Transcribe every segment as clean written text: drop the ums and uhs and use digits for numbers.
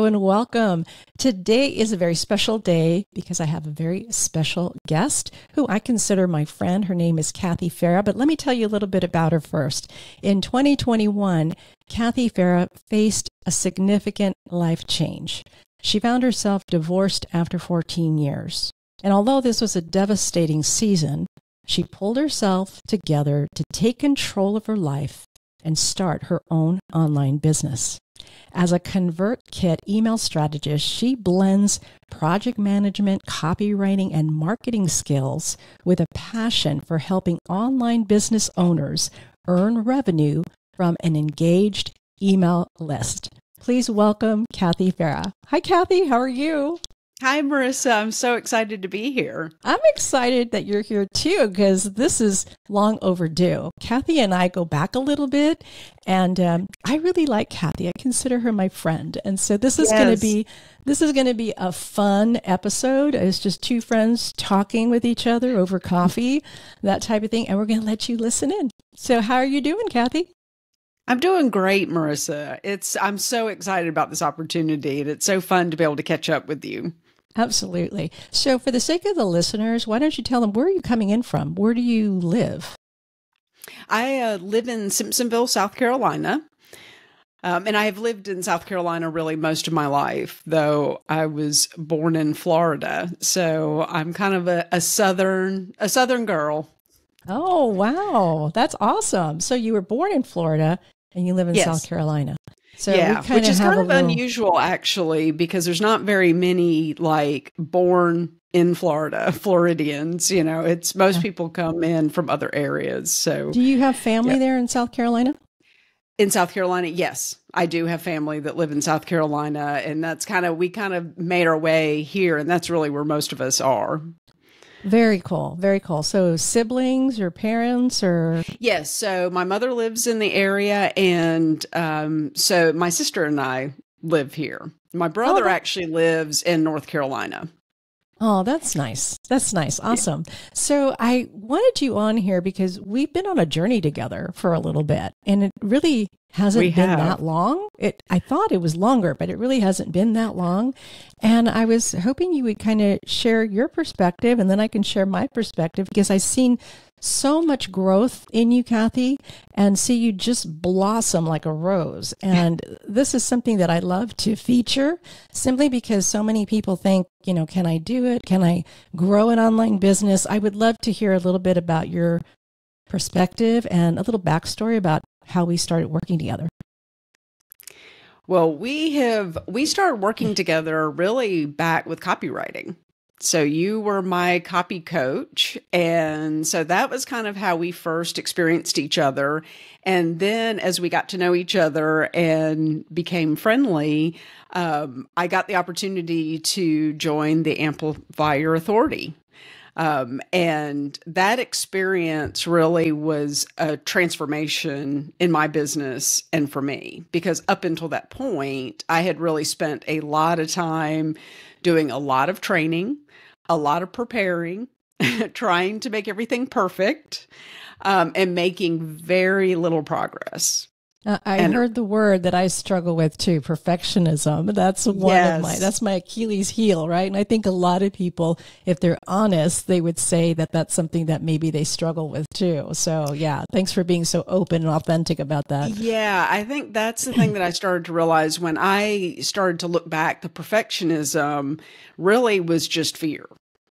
and welcome. Today is a very special day because I have a very special guest who I consider my friend. Her name is Kathy Farah, but let me tell you a little bit about her first. In 2021, Kathy Farah faced a significant life change. She found herself divorced after 14 years. And although this was a devastating season, she pulled herself together to take control of her life and start her own online business. As a ConvertKit email strategist, she blends project management, copywriting, and marketing skills with a passion for helping online business owners earn revenue from an engaged email list. Please welcome Kathy Farah. Hi, Kathy. How are you? Hi, Marissa. I'm so excited to be here. I'm excited that you're here too, because this is long overdue. Kathy and I go back a little bit, and I really like Kathy. I consider her my friend, and so this is going to be a fun episode. It's just two friends talking with each other over coffee, that type of thing, and we're going to let you listen in. So, how are you doing, Kathy? I'm doing great, Marissa. I'm so excited about this opportunity, and it's so fun to be able to catch up with you. Absolutely. So for the sake of the listeners, why don't you tell them, where are you coming in from? Where do you live? I live in Simpsonville, South Carolina. And I have lived in South Carolina really most of my life, though I was born in Florida. So I'm kind of a southern girl. Oh, wow. That's awesome. So you were born in Florida and you live in South Carolina. So yeah, which is kind of unusual, actually, because there's not very many born in Florida Floridians. You know, it's most people come in from other areas. So, do you have family there in South Carolina? In South Carolina, yes, I do have family that live in South Carolina, and we kind of made our way here, and that's really where most of us are. Very cool. Very cool. So siblings or parents or? Yes. So my mother lives in the area, and so my sister and I live here. My brother actually lives in North Carolina. Oh, that's nice. That's nice. Awesome. Yeah. So I wanted you on here because we've been on a journey together for a little bit, and it really hasn't been that long. I thought it was longer, but it really hasn't been that long. And I was hoping you would kind of share your perspective, and then I can share my perspective, because I've seen so much growth in you, Kathy, and see you just blossom like a rose. And this is something that I love to feature, simply because so many people think, you know, can I do it? Can I grow an online business? I would love to hear a little bit about your perspective and a little backstory about how we started working together. Well, we started working together really back with copywriting. So you were my copy coach. And so that was kind of how we first experienced each other. And then as we got to know each other and became friendly, I got the opportunity to join the Amplifier Authority. And that experience really was a transformation in my business and for me, because up until that point, I had really spent a lot of time doing a lot of training, a lot of preparing, trying to make everything perfect, and making very little progress. I heard the word that I struggle with too, perfectionism. That's that's my Achilles heel, right? And I think a lot of people, if they're honest, they would say that that's something that maybe they struggle with too. So yeah, thanks for being so open and authentic about that. Yeah, I think that's the thing that I started to realize when I started to look back. The perfectionism really was just fear.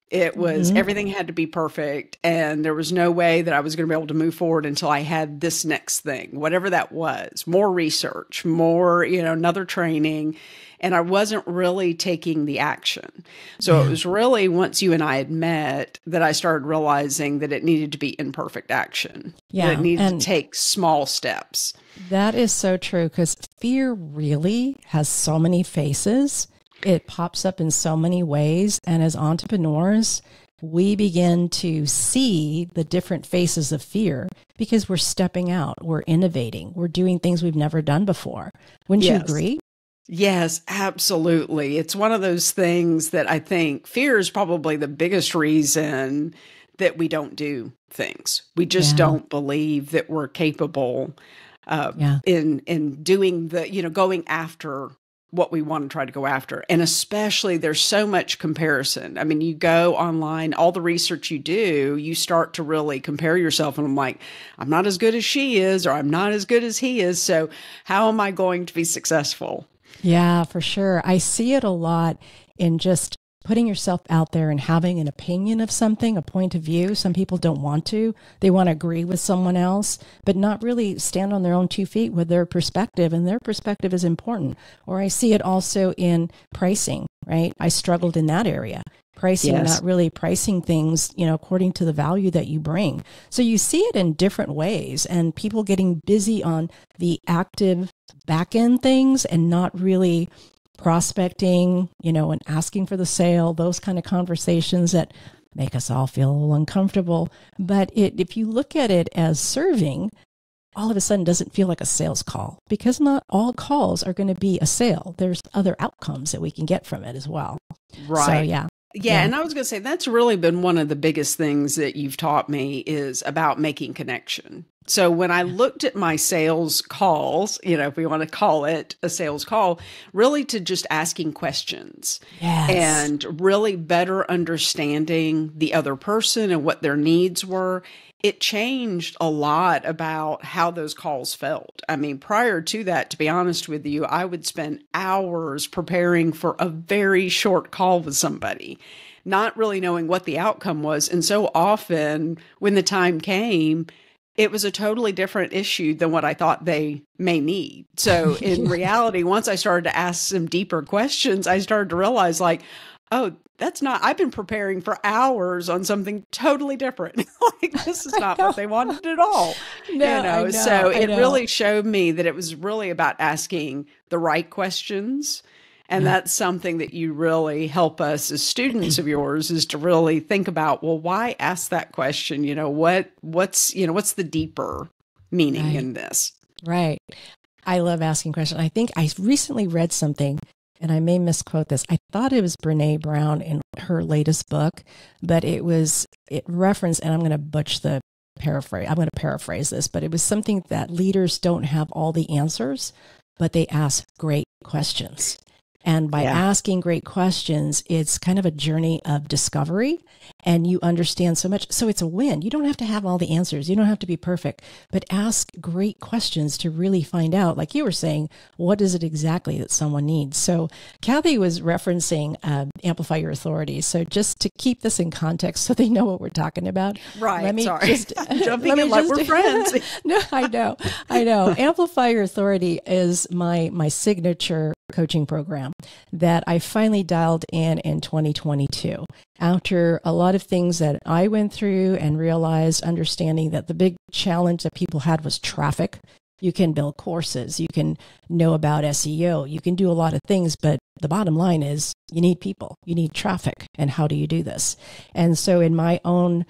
It was everything had to be perfect, and there was no way that I was going to be able to move forward until I had this next thing, whatever that was, more research, more, another training. And I wasn't really taking the action. So it was really once you and I had met that I started realizing that it needed to be imperfect action. Yeah. That it needed to take small steps. That is so true, because fear really has so many faces. It pops up in so many ways. And as entrepreneurs, we begin to see the different faces of fear because we're stepping out, we're innovating, we're doing things we've never done before. Wouldn't you agree? Yes, absolutely. It's one of those things that I think fear is probably the biggest reason that we don't do things. We just don't believe that we're capable in doing going after what we want to try to go after. And especially there's so much comparison. I mean, you go online, all the research you do, you start to really compare yourself. And I'm like, I'm not as good as she is, or I'm not as good as he is. So how am I going to be successful? Yeah, for sure. I see it a lot in just putting yourself out there and having an opinion of something, a point of view. Some people don't want to. They want to agree with someone else, but not really stand on their own 2 feet with their perspective. And their perspective is important. Or I see it also in pricing, right? I struggled in that area. Pricing, Yes. not really pricing things, according to the value that you bring. So you see it in different ways, and people getting busy on the active back end things and not really prospecting, and asking for the sale, those kind of conversations that make us all feel a little uncomfortable. But if you look at it as serving, all of a sudden doesn't feel like a sales call, because not all calls are going to be a sale. There's other outcomes that we can get from it as well. Right. So, yeah. Yeah, and I was going to say that's really been one of the biggest things that you've taught me is about making connection. So when I looked at my sales calls, if we want to call it a sales call, really to just asking questions and really better understanding the other person and what their needs were, it changed a lot about how those calls felt. I mean, prior to that, to be honest with you, I would spend hours preparing for a very short call with somebody, not really knowing what the outcome was. And so often when the time came, it was a totally different issue than what I thought they may need. So in reality, once I started to ask some deeper questions, I started to realize oh, that's not, I've been preparing for hours on something totally different. This is not what they wanted at all. So it really showed me that it was really about asking the right questions. And that's something that you really help us as students of yours, is to really think about, well, why ask that question? What's the deeper meaning in this? Right. I love asking questions. I think I recently read something, and I may misquote this. I thought it was Brene Brown in her latest book, but it referenced, and I'm going to paraphrase this, but it was something that leaders don't have all the answers, but they ask great questions. And by asking great questions, it's kind of a journey of discovery, and you understand so much. So it's a win. You don't have to have all the answers. You don't have to be perfect, but ask great questions to really find out, like you were saying, what is it exactly that someone needs? So Kathy was referencing Amplify Your Authority. So just to keep this in context so they know what we're talking about. Right. Let me Sorry. Jumping in like we're friends. No, I know. Amplify Your Authority is my signature coaching program that I finally dialed in 2022 after a lot of things that I went through and realized, understanding that the big challenge that people had was traffic. You can build courses, you can know about SEO, you can do a lot of things, but the bottom line is you need people, you need traffic. And how do you do this? And so in my own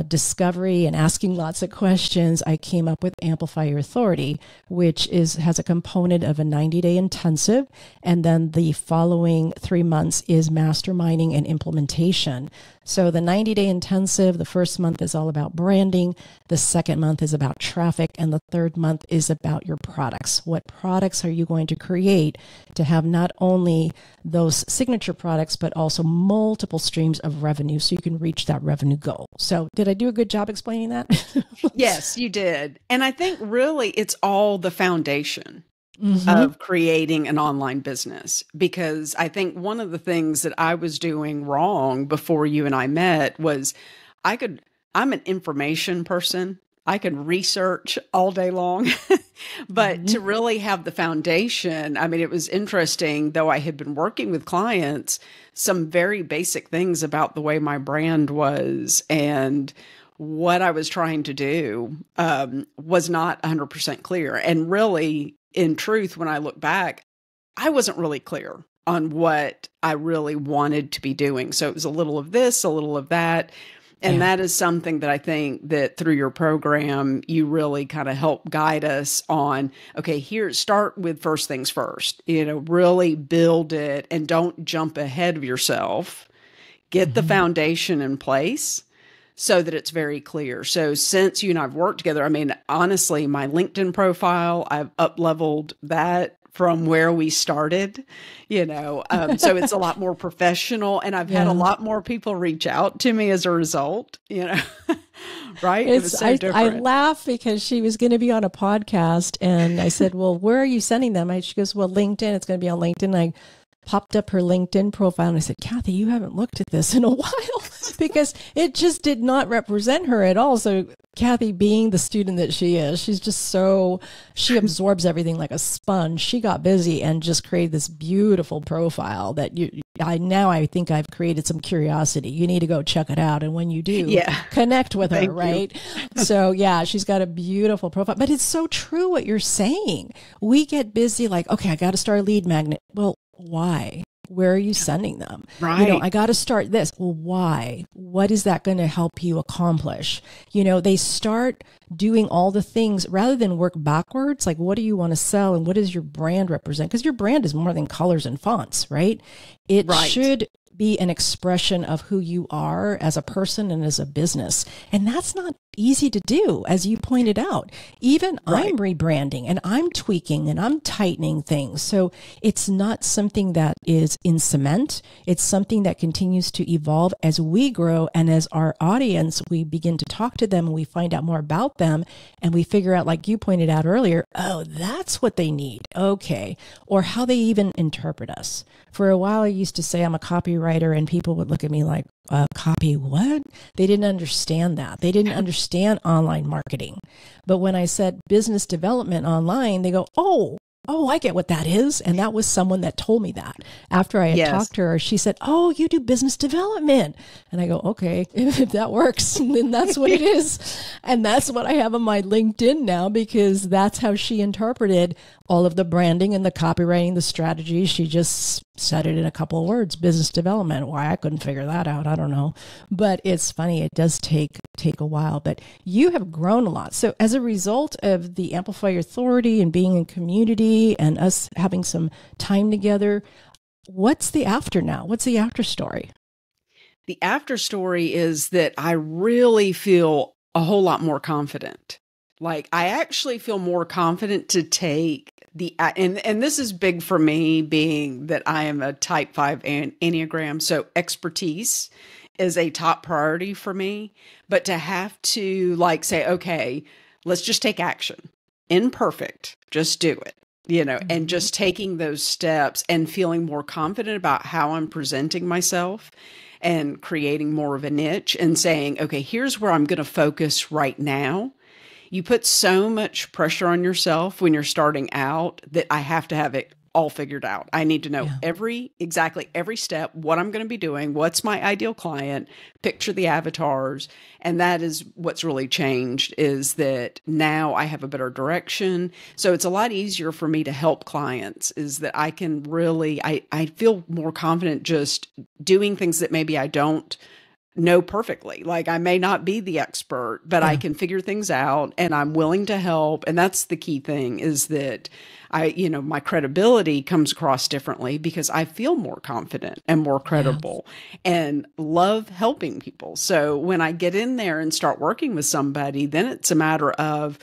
discovery and asking lots of questions, I came up with Amplify Your Authority, which has a component of a 90-day intensive. And then the following 3 months is masterminding and implementation. So the 90-day intensive, the first month is all about branding. The second month is about traffic. And the third month is about your products. What products are you going to create to have not only those signature products, but also multiple streams of revenue so you can reach that revenue goal? So did I do a good job explaining that? Yes, you did. And I think really it's all the foundation of creating an online business, because I think one of the things that I was doing wrong before you and I met was I'm an information person. I could research all day long, but to really have the foundation, I mean, it was interesting, though I had been working with clients, some very basic things about the way my brand was and what I was trying to do was not 100% clear. And really, in truth, when I look back, I wasn't really clear on what I really wanted to be doing. So it was a little of this, a little of that. And that is something that I think that through your program, you really kind of help guide us on, okay, start with first things first, really build it and don't jump ahead of yourself. Get the foundation in place so that it's very clear. So since you and I've worked together, I mean, honestly, my LinkedIn profile, I've up-leveled that from where we started, so it's a lot more professional, and I've had a lot more people reach out to me as a result, right? It was so different. I laugh because she was going to be on a podcast, and I said, well, where are you sending them? She goes, well, LinkedIn, it's going to be on LinkedIn. I popped up her LinkedIn profile and I said, Kathy, you haven't looked at this in a while because it just did not represent her at all. So Kathy, being the student that she is, she's just she absorbs everything like a sponge. She got busy and just created this beautiful profile that I think I've created some curiosity. You need to go check it out. And when you do, connect with her, right? So she's got a beautiful profile, but it's so true what you're saying. We get busy like, okay, I got to start a lead magnet. Well, why? Where are you sending them? Right. I got to start this. Well, why? What is that going to help you accomplish? They start doing all the things rather than work backwards. Like, what do you want to sell and what does your brand represent? Because your brand is more than colors and fonts, right? It should be an expression of who you are as a person and as a business. And that's not easy to do, as you pointed out. Even I'm rebranding and I'm tweaking and I'm tightening things. So it's not something that is in cement. It's something that continues to evolve as we grow and as our audience, we begin to talk to them and we find out more about them and we figure out, like you pointed out earlier, oh, that's what they need. Okay. Or how they even interpret us. For a while, I used to say I'm a copywriter and people would look at me like, copy what? They didn't understand that. They didn't understand online marketing. But when I said business development online, they go, oh, I get what that is. And that was someone that told me that. After I had talked to her, she said, oh, you do business development. And I go, okay, if that works, then that's what it is. And that's what I have on my LinkedIn now, because that's how she interpreted all of the branding and the copywriting, the strategy. She just said it in a couple of words, business development. Why I couldn't figure that out, I don't know. But it's funny, it does take a while, but you have grown a lot. So as a result of the Amplify Your Authority and being in community and us having some time together, what's the after now? What's the after story? The after story is that I really feel a whole lot more confident. Like, I actually feel more confident to take and this is big for me, being that I am a type 5 Enneagram. So expertise is a top priority for me, but to have to say, okay, let's just take action. Imperfect, just do it, and just taking those steps and feeling more confident about how I'm presenting myself and creating more of a niche and saying, okay, here's where I'm going to focus right now. You put so much pressure on yourself when you're starting out that I have to have it all figured out. I need to know exactly every step, what I'm going to be doing, what's my ideal client, picture the avatars. And that is what's really changed, is that now I have a better direction. So it's a lot easier for me to help clients, is that I can really, I feel more confident just doing things that maybe I don't know perfectly. Like, I may not be the expert, but I can figure things out and I'm willing to help. And that's the key thing, is that my credibility comes across differently because I feel more confident and more credible and love helping people. So when I get in there and start working with somebody, then it's a matter of,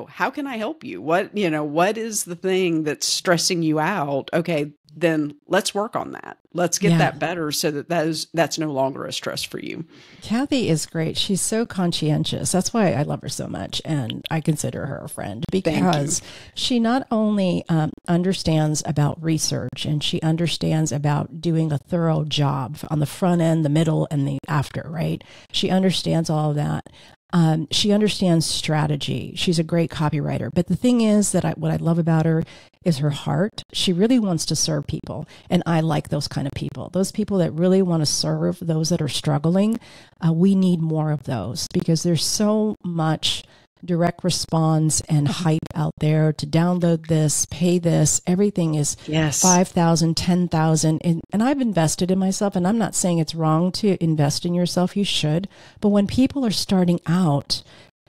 how can I help you? What is the thing that's stressing you out? Okay, then let's work on that. Let's get that better so that that's no longer a stress for you. Kathy is great. She's so conscientious. That's why I love her so much. And I consider her a friend, because she not only understands about research, and she understands about doing a thorough job on the front end, the middle, and the after, right? She understands all of that. She understands strategy. She's a great copywriter. But the thing is that what I love about her is her heart. She really wants to serve people. And I like those kind of people. Those people that really want to serve those that are struggling. We need more of those, because there's so much direct response and hype out there to download this, pay this. Everything is 5,000, 10,000. And I've invested in myself, and I'm not saying it's wrong to invest in yourself. You should. But when people are starting out,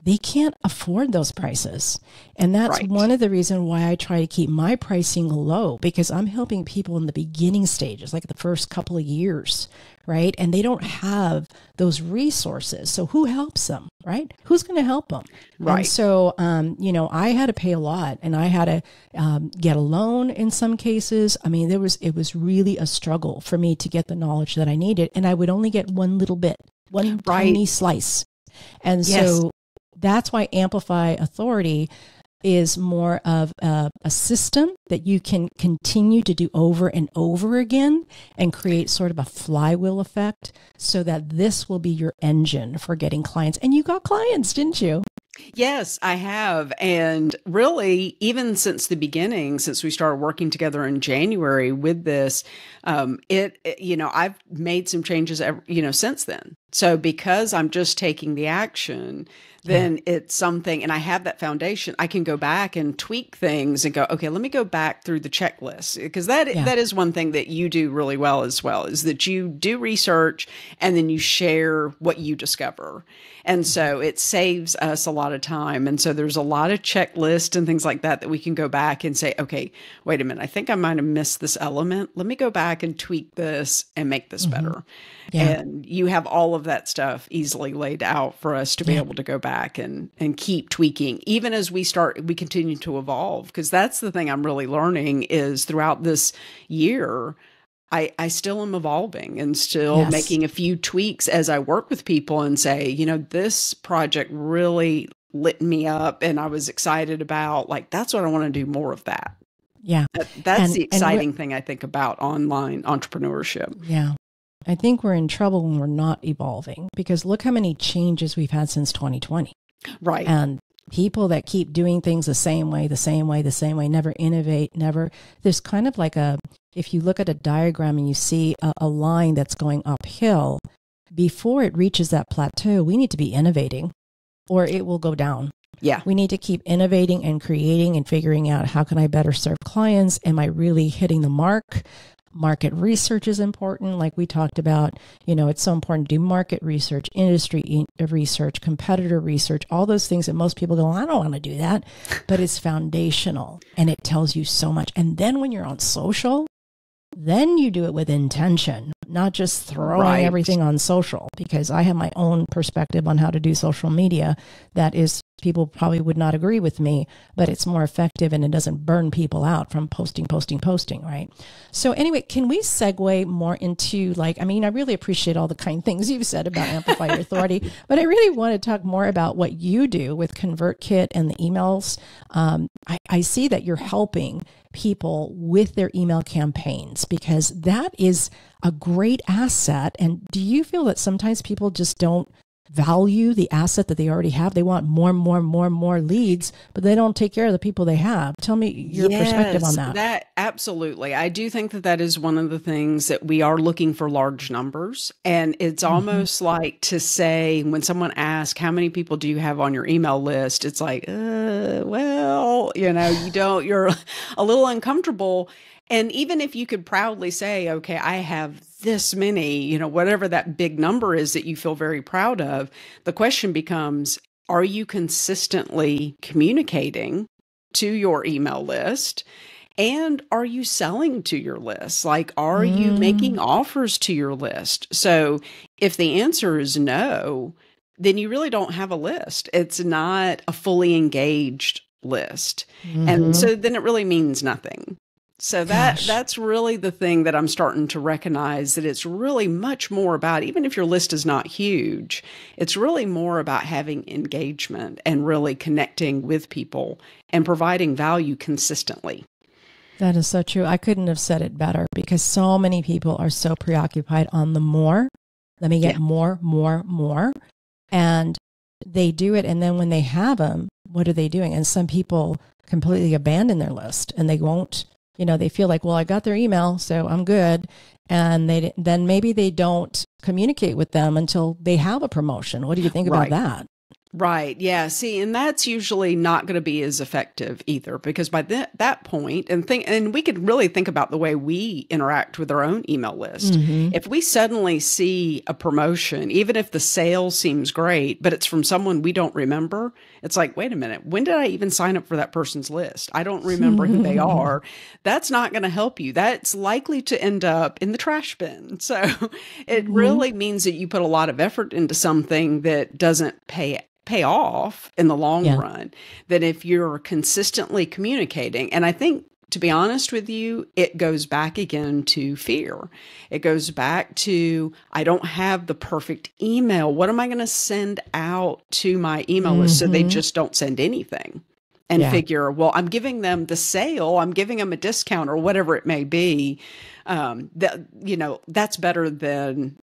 they can't afford those prices. And that's Right. one of the reasons why I try to keep my pricing low, because I'm helping people in the beginning stages, like the first couple of years, right? And they don't have those resources. So who helps them, right? Who's going to help them? Right. And so, I had to pay a lot, and I had to get a loan in some cases. I mean, it was really a struggle for me to get the knowledge that I needed. And I would only get one little bit, one Right. tiny slice. And Yes. so that's why Amplify Authority is more of a system that you can continue to do over and over again and create sort of a flywheel effect, so that this will be your engine for getting clients. And you got clients, didn't you? Yes, I have. And really, even since the beginning, since we started working together in January with this, I've made some changes, since then. So because I'm just taking the action, then it's something, and I have that foundation, I can go back and tweak things and go, okay, let me go back through the checklist. Because that is one thing that you do really well as well, is that you do research and then you share what you discover. And so it saves us a lot of time. And so there's a lot of checklists and things like that we can go back and say, okay, wait a minute, I think I might have missed this element. Let me go back and tweak this and make this better. Yeah. And you have all of that stuff easily laid out for us to be able to go back and keep tweaking, even as we continue to evolve. Because that's the thing I'm really learning is throughout this year, I still am evolving and still making a few tweaks as I work with people and say, this project really lit me up and I was excited about, like, that's what I want to do more of that. Yeah. That's the exciting thing I think about online entrepreneurship. Yeah. I think we're in trouble when we're not evolving, because look how many changes we've had since 2020. Right. And people that keep doing things the same way, never innovate, there's kind of like if you look at a diagram and you see a line that's going uphill, before it reaches that plateau, we need to be innovating or it will go down. Yeah. We need to keep innovating and creating and figuring out, how can I better serve clients? Am I really hitting the mark? Market research is important. Like we talked about, it's so important to do market research, industry research, competitor research, all those things that most people go, I don't want to do that, but it's foundational and it tells you so much. And then when you're on social, then you do it with intention, not just throwing everything on social, because I have my own perspective on how to do social media that is, people probably would not agree with me, but it's more effective and it doesn't burn people out from posting, right? So anyway, can we segue more into I really appreciate all the kind things you've said about Amplify Your Authority, but I really want to talk more about what you do with ConvertKit and the emails. I see that you're helping people with their email campaigns, because that is a great asset. And do you feel that sometimes people just don't value the asset that they already have? They want more leads, but they don't take care of the people they have. Tell me your perspective on that. Absolutely. I do think that is one of the things that we are looking for, large numbers. And it's almost like to say, when someone asks, how many people do you have on your email list? It's like, you're a little uncomfortable. And even if you could proudly say, okay, I have this many, whatever that big number is that you feel very proud of, the question becomes, are you consistently communicating to your email list? And are you selling to your list? Like, are you making offers to your list? So if the answer is no, then you really don't have a list. It's not a fully engaged list. And so then it really means nothing. So that's really the thing that I'm starting to recognize, that it's really much more about, even if your list is not huge, it's really more about having engagement and really connecting with people and providing value consistently. That is so true. I couldn't have said it better, because so many people are so preoccupied on the more. Let me get more. And they do it. And then when they have them, what are they doing? And some people completely abandon their list and they won't. They feel like, well, I got their email, so I'm good. And then maybe they don't communicate with them until they have a promotion. What do you think about that? Right. Yeah. See, and that's usually not going to be as effective either, because by that point, and we could really think about the way we interact with our own email list. Mm-hmm. If we suddenly see a promotion, even if the sale seems great, but it's from someone we don't remember, it's like, wait a minute, when did I even sign up for that person's list? I don't remember who they are. That's not going to help you. That's likely to end up in the trash bin. So it really means that you put a lot of effort into something that doesn't pay off in the long run, that if you're consistently communicating. And I think, to be honest with you, it goes back again to fear. It goes back to, I don't have the perfect email. What am I going to send out to my email list so they just don't send anything? And figure, well, I'm giving them the sale, I'm giving them a discount or whatever it may be. That's better than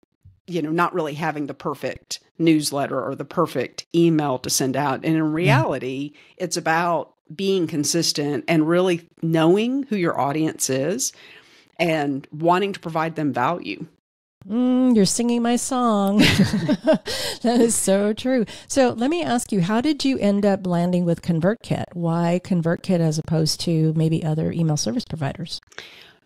not really having the perfect newsletter or the perfect email to send out. And in reality, it's about being consistent and really knowing who your audience is and wanting to provide them value. You're singing my song. That is so true. So let me ask you, how did you end up landing with ConvertKit? Why ConvertKit as opposed to maybe other email service providers?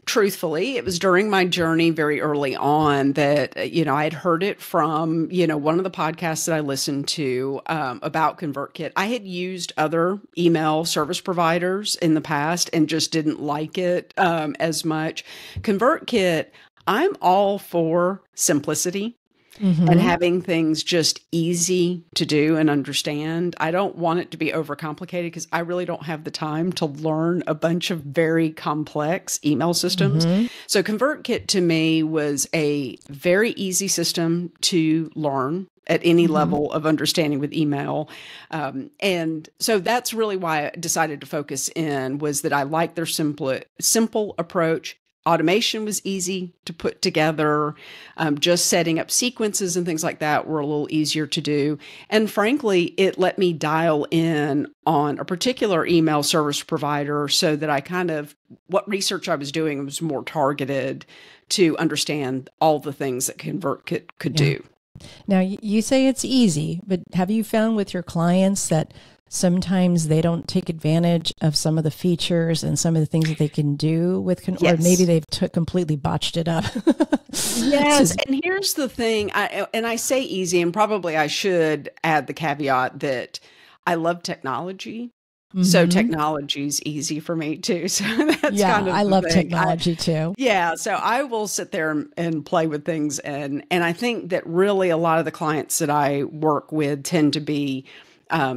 Truthfully, it was during my journey very early on that, I had heard it from, one of the podcasts that I listened to about ConvertKit. I had used other email service providers in the past and just didn't like it as much. ConvertKit, I'm all for simplicity. And having things just easy to do and understand. I don't want it to be overcomplicated because I really don't have the time to learn a bunch of very complex email systems. So ConvertKit to me was a very easy system to learn at any level of understanding with email. And so that's really why I decided to focus in, was that I like their simple approach. Automation was easy to put together. Just setting up sequences and things like that were a little easier to do. And frankly, it let me dial in on a particular email service provider so that what research I was doing was more targeted to understand all the things that ConvertKit could do. Now, you say it's easy, but have you found with your clients that sometimes they don't take advantage of some of the features and some of the things that they can do with, or maybe they've completely botched it up? Yes. And here's the thing, I say easy, and probably I should add the caveat that I love technology. So technology's easy for me too. So that's kind of I love technology too. Yeah. So I will sit there and play with things. And I think that really a lot of the clients that I work with tend to be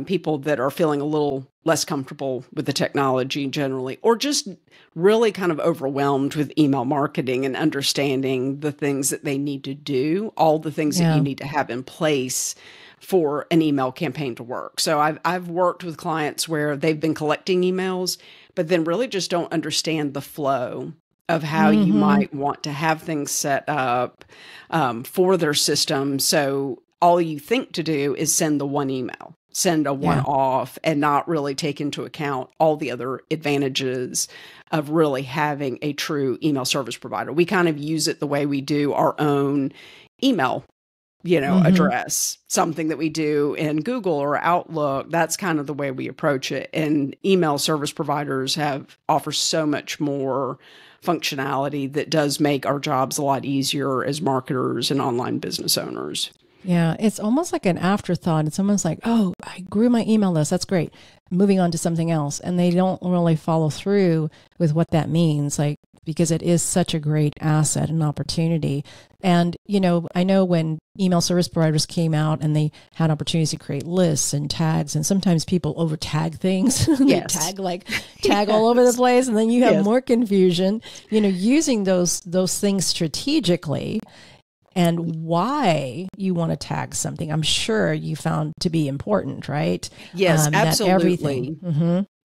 people that are feeling a little less comfortable with the technology generally, or just really kind of overwhelmed with email marketing and understanding the things that they need to do, all the things that you need to have in place for an email campaign to work. So I've worked with clients where they've been collecting emails, but then really just don't understand the flow of how you might want to have things set up for their system. So all you think to do is send the one email, send a one-off, and not really take into account all the other advantages of really having a true email service provider. We kind of use it the way we do our own email, address, something that we do in Google or Outlook. That's kind of the way we approach it. And email service providers offer so much more functionality that does make our jobs a lot easier as marketers and online business owners. Yeah, it's almost like an afterthought. It's almost like, oh, I grew my email list. That's great. Moving on to something else. And they don't really follow through with what that means, because it is such a great asset and opportunity. And, I know when email service providers came out and they had opportunities to create lists and tags, and sometimes people over tag things. They tag all over the place. And then you have more confusion, using those things strategically. And why you want to tag something, I'm sure you found to be important, right? Yes, absolutely.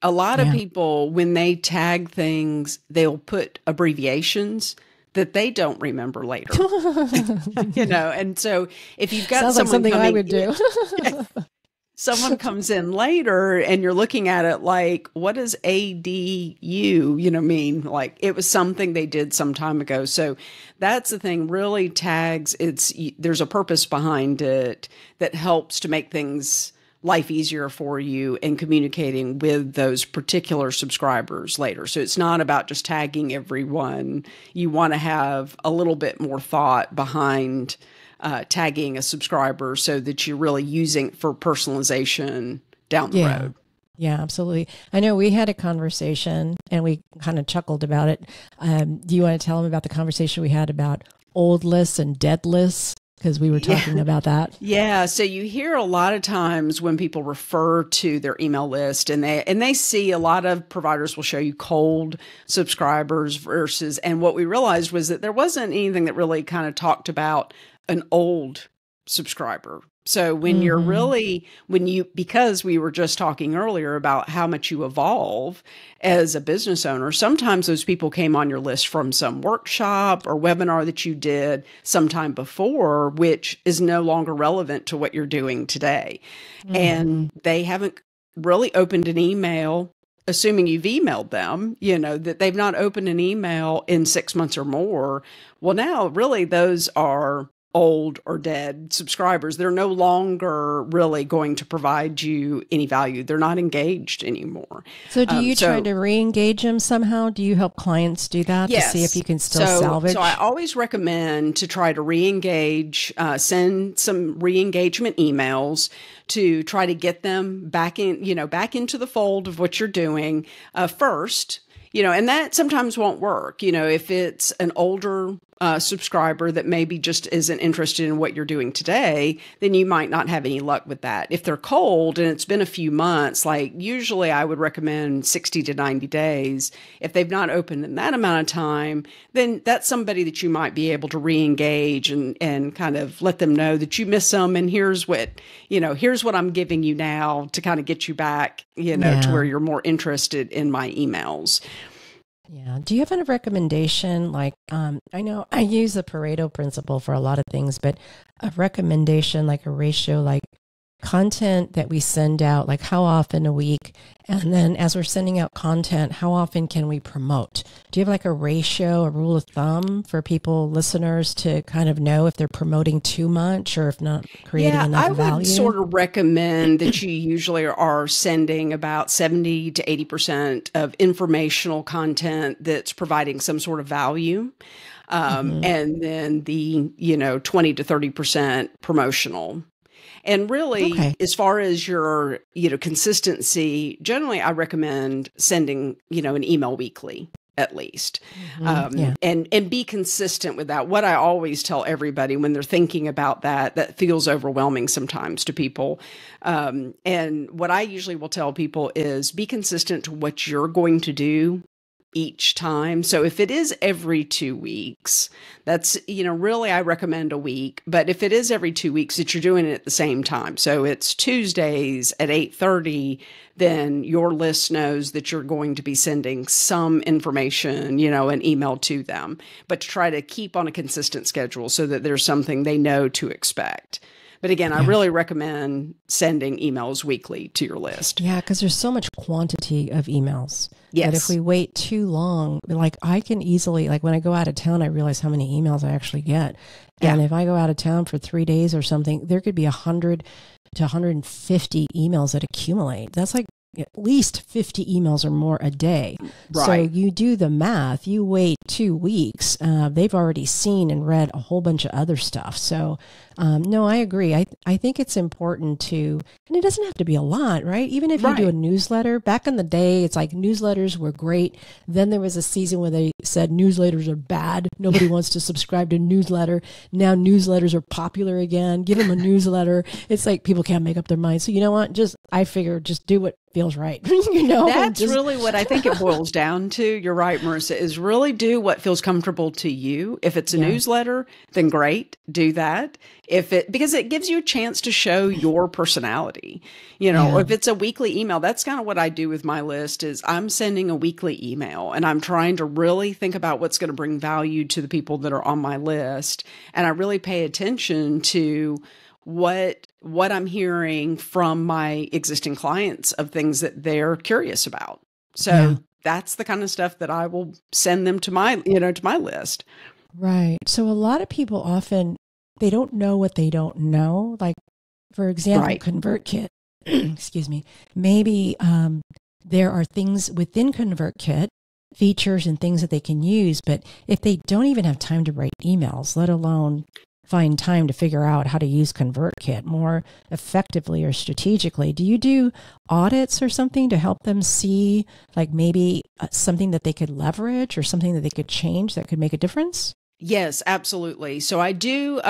A lot of people, when they tag things, they'll put abbreviations that they don't remember later. And so if you've got sounds like something I would do. Someone comes in later and you're looking at it like, what does ADU, mean? Like it was something they did some time ago. So that's the thing, really tags, there's a purpose behind it that helps to make things life easier for you in communicating with those particular subscribers later. So it's not about just tagging everyone. You want to have a little bit more thought behind tagging a subscriber so that you're really using it for personalization down the road. Yeah, absolutely. I know we had a conversation and we kind of chuckled about it. Do you want to tell them about the conversation we had about old lists and dead lists? Because we were talking about that. Yeah. So you hear a lot of times when people refer to their email list and they see a lot of providers will show you cold subscribers versus, and what we realized was that there wasn't anything that really kind of talked about an old subscriber. So when you're really, because we were just talking earlier about how much you evolve as a business owner, sometimes those people came on your list from some workshop or webinar that you did sometime before, which is no longer relevant to what you're doing today. And they haven't really opened an email, assuming you've emailed them, that they've not opened an email in 6 months or more. Well, now really those are old or dead subscribers. They're no longer really going to provide you any value. They're not engaged anymore. So do you try to re-engage them somehow? Do you help clients do that to see if you can still salvage? So I always recommend to try to re-engage, send some re-engagement emails to try to get them back into the fold of what you're doing first. And that sometimes won't work. If it's an older subscriber that maybe just isn't interested in what you're doing today, then you might not have any luck with that. If they're cold and it's been a few months, like usually I would recommend 60 to 90 days. If they've not opened in that amount of time, then that's somebody that you might be able to re-engage and kind of let them know that you miss them. And here's what I'm giving you now to kind of get you back, to where you're more interested in my emails. Yeah. Do you have a recommendation? Like, I know I use the Pareto principle for a lot of things, but a recommendation, like a ratio, like content that we send out, like how often a week? And then as we're sending out content, how often can we promote? Do you have like a ratio, a rule of thumb for people, listeners, to kind of know if they're promoting too much or if not creating enough value? I would sort of recommend that you usually are sending about 70 to 80% of informational content that's providing some sort of value. And then the, 20 to 30% promotional. And really, as far as your, consistency, generally, I recommend sending, an email weekly at least, and be consistent with that. What I always tell everybody when they're thinking about that feels overwhelming sometimes to people. And what I usually will tell people is be consistent to what you're going to do each time. So if it is every 2 weeks, that's, really I recommend a week. But if it is every 2 weeks that you're doing it at the same time, so it's Tuesdays at 8:30, then your list knows that you're going to be sending some information, an email to them, but to try to keep on a consistent schedule so that there's something they know to expect. But again, I really recommend sending emails weekly to your list. Yeah, because there's so much quantity of emails. Yes. But if we wait too long, like I can easily, like when I go out of town, I realize how many emails I actually get. And if I go out of town for 3 days or something, there could be 100 to 150 emails that accumulate. That's like at least 50 emails or more a day. Right. So you do the math, you wait 2 weeks, they've already seen and read a whole bunch of other stuff. So no, I agree. I think it's important to, and it doesn't have to be a lot, right? Even if you do a newsletter, back in the day, it's like newsletters were great. Then there was a season where they said newsletters are bad. Nobody wants to subscribe to a newsletter. Now newsletters are popular again. Give them a newsletter. It's like people can't make up their minds. So you know what? I figure just do what feels right. That's really what I think it boils down to. You're right, Marissa, is really do what feels comfortable to you. If it's a newsletter, then great, do that. Because it gives you a chance to show your personality, or if it's a weekly email, that's kind of what I do with my list is I'm sending a weekly email and I'm trying to really think about what's going to bring value to the people that are on my list. And I really pay attention to what I'm hearing from my existing clients of things that they're curious about. So that's the kind of stuff that I will send them to my list. Right. So a lot of people often, they don't know what they don't know. Like, for example, ConvertKit. excuse me, maybe there are things within ConvertKit, features and things that they can use, but if they don't even have time to write emails, let alone find time to figure out how to use ConvertKit more effectively or strategically, do you do audits or something to help them see like maybe something that they could leverage or something that they could change that could make a difference? Yes, absolutely. So I do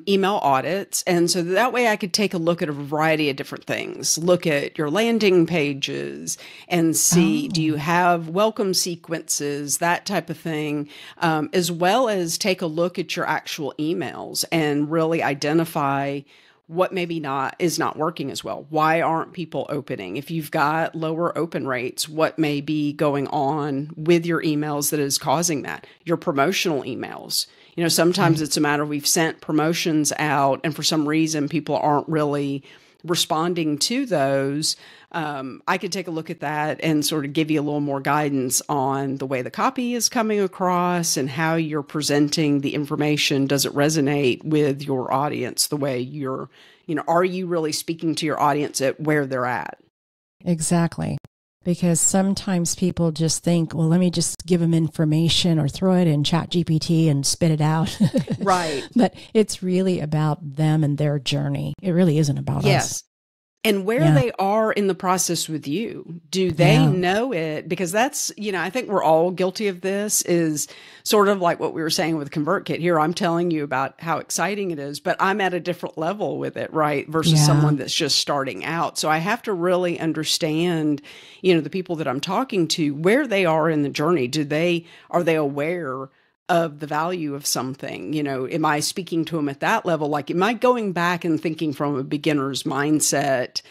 email audits. And so that way I could take a look at a variety of different things, look at your landing pages and see, do you have welcome sequences, that type of thing, as well as take a look at your actual emails and really identify what maybe is not working as well. Why aren't people opening? If you've got lower open rates, what may be going on with your emails that is causing that? Your promotional emails. You know, sometimes it's a matter of we've sent promotions out and for some reason people aren't really responding to those. I could take a look at that and sort of give you a little more guidance on the way the copy is coming across and how you're presenting the information. Does it resonate with your audience the way are you really speaking to your audience at where they're at? Exactly. Because sometimes people just think, well, let me just give them information or throw it in ChatGPT and spit it out. Right. But it's really about them and their journey. It really isn't about us. And where they are in the process with you. Do they know it? Because that's, I think we're all guilty of this, is sort of like what we were saying with ConvertKit. Here, I'm telling you about how exciting it is, but I'm at a different level with it, right? Versus someone that's just starting out. So I have to really understand, the people that I'm talking to, where they are in the journey. Are they aware of the value of something? Am I speaking to them at that level? Like, am I going back and thinking from a beginner's mindset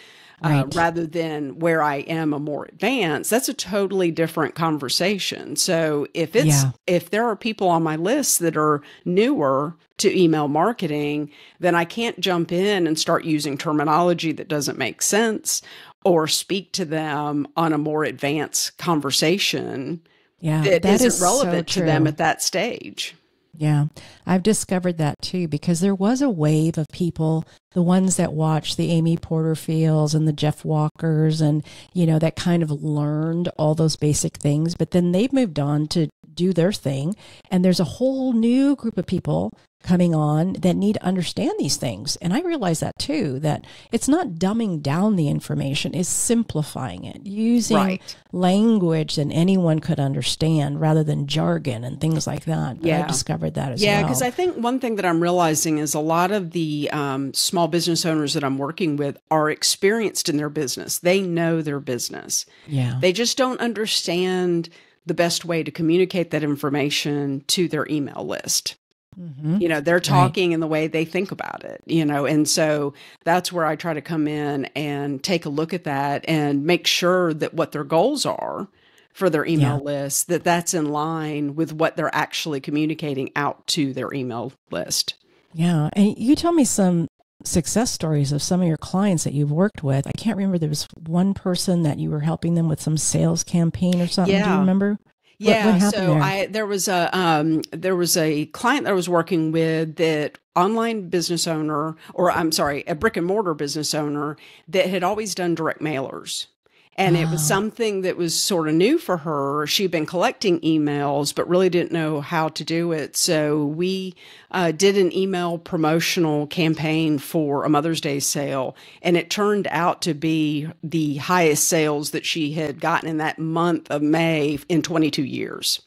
rather than where I am a more advanced? That's a totally different conversation. So if there are people on my list that are newer to email marketing, then I can't jump in and start using terminology that doesn't make sense or speak to them on a more advanced conversation. Yeah, that isn't relevant so to them at that stage. Yeah, I've discovered that too, because there was a wave of people, the ones that watched the Amy Porterfields and the Jeff Walkers and, that kind of learned all those basic things, but then they've moved on to do their thing. And there's a whole new group of people coming on that need to understand these things. And I realize that too, that it's not dumbing down the information, it's simplifying it, using language that anyone could understand rather than jargon and things like that. But I've discovered that as well. Yeah, because I think one thing that I'm realizing is a lot of the small business owners that I'm working with are experienced in their business. They know their business. Yeah. They just don't understand the best way to communicate that information to their email list. Mm-hmm. They're talking in the way they think about it, and so that's where I try to come in and take a look at that and make sure that what their goals are for their email list, that's in line with what they're actually communicating out to their email list. Yeah. And you tell me some success stories of some of your clients that you've worked with. I can't remember. There was one person that you were helping them with some sales campaign or something. Yeah. Do you remember? Yeah, what happened there was a client that I was working with, that online business owner, a brick and mortar business owner that had always done direct mailers. And it was something that was sort of new for her. She'd been collecting emails, but really didn't know how to do it. So we did an email promotional campaign for a Mother's Day sale. And it turned out to be the highest sales that she had gotten in that month of May in 22 years.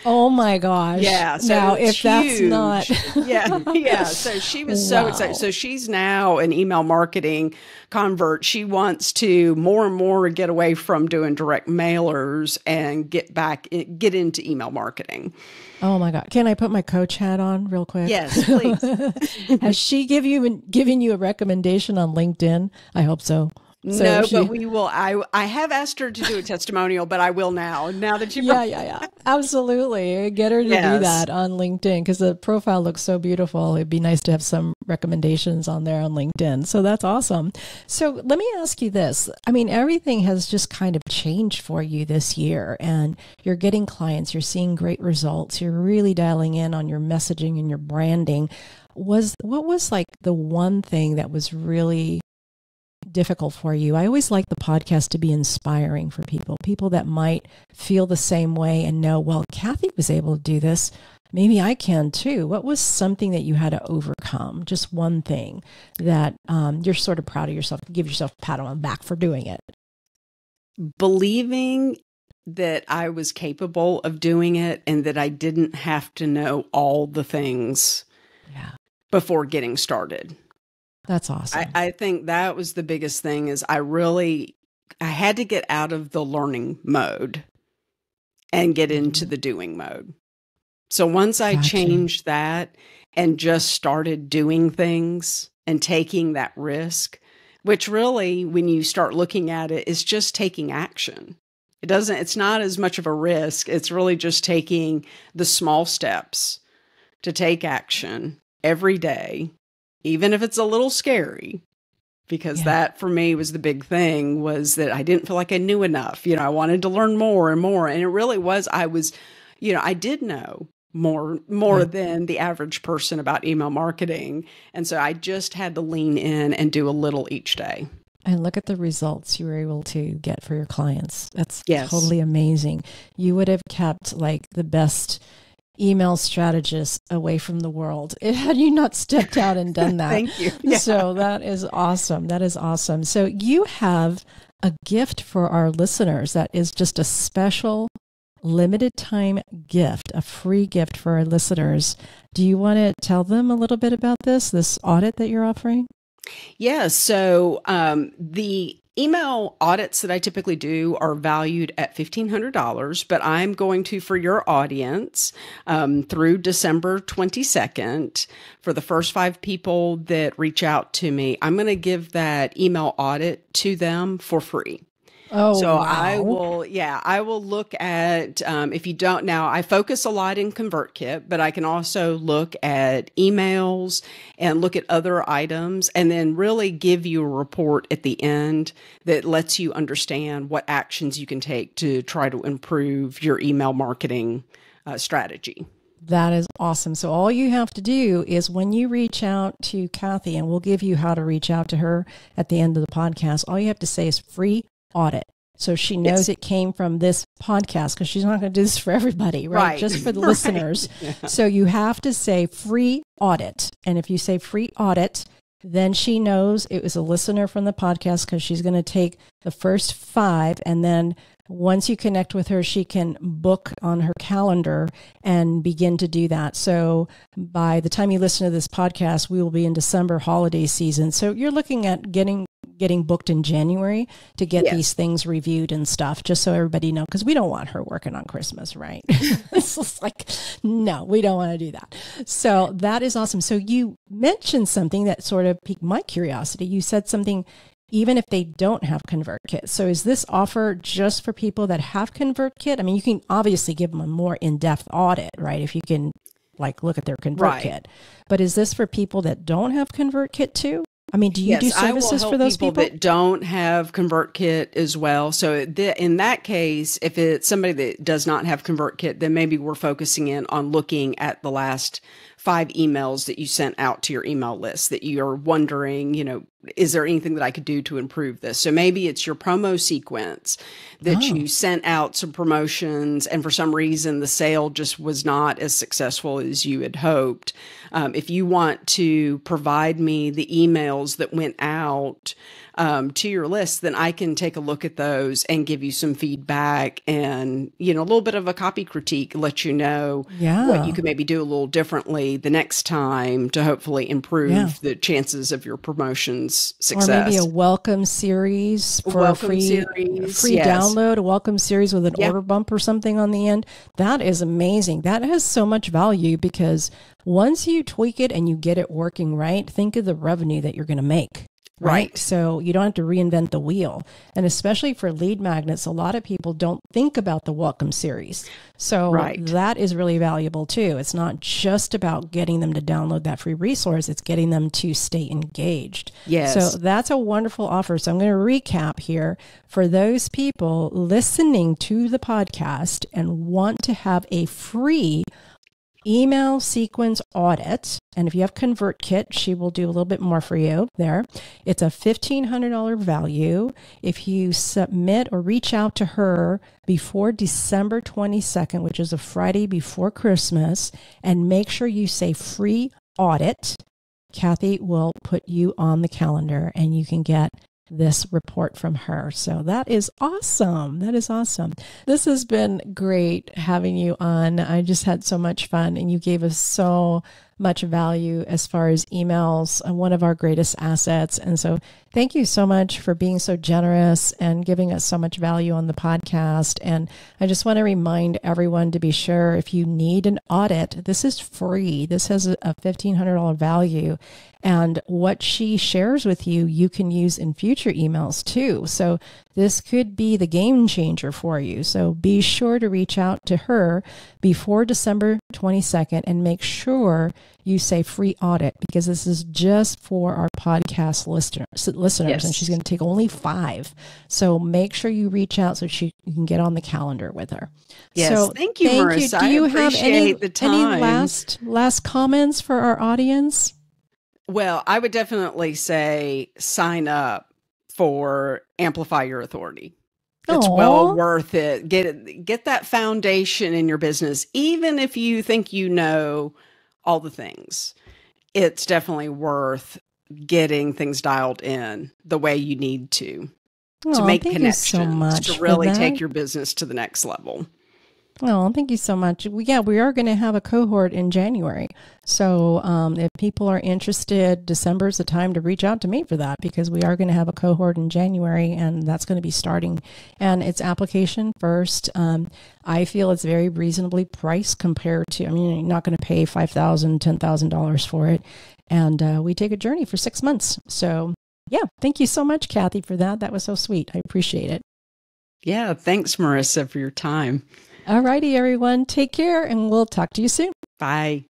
Oh my gosh. Yeah. So now, if huge. that's not. Yeah. So she was so excited. So she's now an email marketing convert. She wants to more and more get away from doing direct mailers and get into email marketing. Oh my God. Can I put my coach hat on real quick? Yes, please. Has she given you a recommendation on LinkedIn? I hope so. No, but we will. I have asked her to do a testimonial, but I will now that you. Yeah. Absolutely. Get her to do that on LinkedIn, because the profile looks so beautiful. It'd be nice to have some recommendations on there on LinkedIn. So that's awesome. So let me ask you this. I mean, everything has just kind of changed for you this year, and you're getting clients, you're seeing great results. You're really dialing in on your messaging and your branding. What was like the one thing that was really difficult for you. I always like the podcast to be inspiring for people that might feel the same way and know, well, Kathy was able to do this. Maybe I can too. What was something that you had to overcome? Just one thing that you're sort of proud of yourself, give yourself a pat on the back for doing it. Believing that I was capable of doing it and that I didn't have to know all the things before getting started. That's awesome. I think that was the biggest thing is I had to get out of the learning mode and get into the doing mode. So once I changed that and just started doing things and taking that risk, which really, when you start looking at it, is just taking action. It's not as much of a risk. It's really just taking the small steps to take action every day, even if it's a little scary, because that for me was the big thing, was that I didn't feel like I knew enough. I wanted to learn more and more. And it really was, I did know more than the average person about email marketing. And so I just had to lean in and do a little each day. And look at the results you were able to get for your clients. That's totally amazing. You would have kept like the best email strategist away from the world had you not stepped out and done that. Thank you. Yeah. So that is awesome. That is awesome. So you have a gift for our listeners that is just a special limited time gift, a free gift for our listeners. Do you want to tell them a little bit about this audit that you're offering? Yeah. So the email audits that I typically do are valued at $1,500, but I'm going to, for your audience, through December 22nd, for the first 5 people that reach out to me, I'm going to give that email audit to them for free. Oh, so wow. I will look at, if you don't now, I focus a lot in ConvertKit, but I can also look at emails and look at other items and then really give you a report at the end that lets you understand what actions you can take to try to improve your email marketing strategy. That is awesome. So all you have to do is when you reach out to Kathy, and we'll give you how to reach out to her at the end of the podcast, all you have to say is free audit. So she knows it came from this podcast, because she's not going to do this for everybody, right? Just for the listeners. Yeah. So you have to say free audit. And if you say free audit, then she knows it was a listener from the podcast, because she's going to take the first 5. And then once you connect with her, she can book on her calendar and begin to do that. So by the time you listen to this podcast, we will be in December holiday season. So you're looking at getting booked in January to get these things reviewed and stuff, just so everybody knows, because we don't want her working on Christmas, right? It's just like, no, we don't want to do that. So that is awesome. So you mentioned something that sort of piqued my curiosity. You said something, even if they don't have ConvertKit. So is this offer just for people that have ConvertKit? I mean, you can obviously give them a more in-depth audit, right? If you can like look at their ConvertKit. But is this for people that don't have ConvertKit too? I mean, do you do services for those people that don't have ConvertKit as well? So in that case, if it's somebody that does not have ConvertKit, then maybe we're focusing in on looking at the last 5 emails that you sent out to your email list that you're wondering, is there anything that I could do to improve this? So maybe it's your promo sequence that you sent out some promotions, and for some reason the sale just was not as successful as you had hoped. If you want to provide me the emails that went out to your list, then I can take a look at those and give you some feedback and, a little bit of a copy critique, let you know what you could maybe do a little differently the next time to hopefully improve the chances of your promotion's success. Or maybe a welcome series for a free download, a welcome series with an order bump or something on the end. That is amazing. That has so much value, because once you tweak it and you get it working right, think of the revenue that you're going to make. Right. So you don't have to reinvent the wheel. And especially for lead magnets, a lot of people don't think about the welcome series. So that is really valuable too. It's not just about getting them to download that free resource. It's getting them to stay engaged. Yes. So that's a wonderful offer. So I'm going to recap here for those people listening to the podcast and want to have a free email sequence audit. And if you have ConvertKit, she will do a little bit more for you there. It's a $1,500 value. If you submit or reach out to her before December 22nd, which is a Friday before Christmas, and make sure you say free audit, Kathy will put you on the calendar and you can get this report from her. So that is awesome. That is awesome. This has been great having you on. I just had so much fun and you gave us so much value as far as emails, one of our greatest assets. And so thank you so much for being so generous and giving us so much value on the podcast. And I just want to remind everyone to be sure if you need an audit, this is free. This has a $1,500 value. And what she shares with you, you can use in future emails too. So this could be the game changer for you. So be sure to reach out to her before December 22nd and make sure you say free audit, because this is just for our podcast listeners, Yes. and she's going to take only 5. So make sure you reach out so you can get on the calendar with her. Yes, So thank you, Marissa. Do you I have appreciate any last comments for our audience? Well, I would definitely say sign up for Amplify Your Authority. It's well worth it. Get that foundation in your business. Even if you think you know all the things, it's definitely worth getting things dialed in the way you need to make connections, to really take your business to the next level. Oh, thank you so much. We are going to have a cohort in January. So if people are interested, December is the time to reach out to me for that, because we are going to have a cohort in January and that's going to be starting. And it's application first. I feel it's very reasonably priced compared to, you're not going to pay $5,000, $10,000 for it. And we take a journey for 6 months. So yeah, thank you so much, Kathy, for that. That was so sweet. I appreciate it. Yeah, thanks, Marissa, for your time. All righty, everyone. Take care, and we'll talk to you soon. Bye.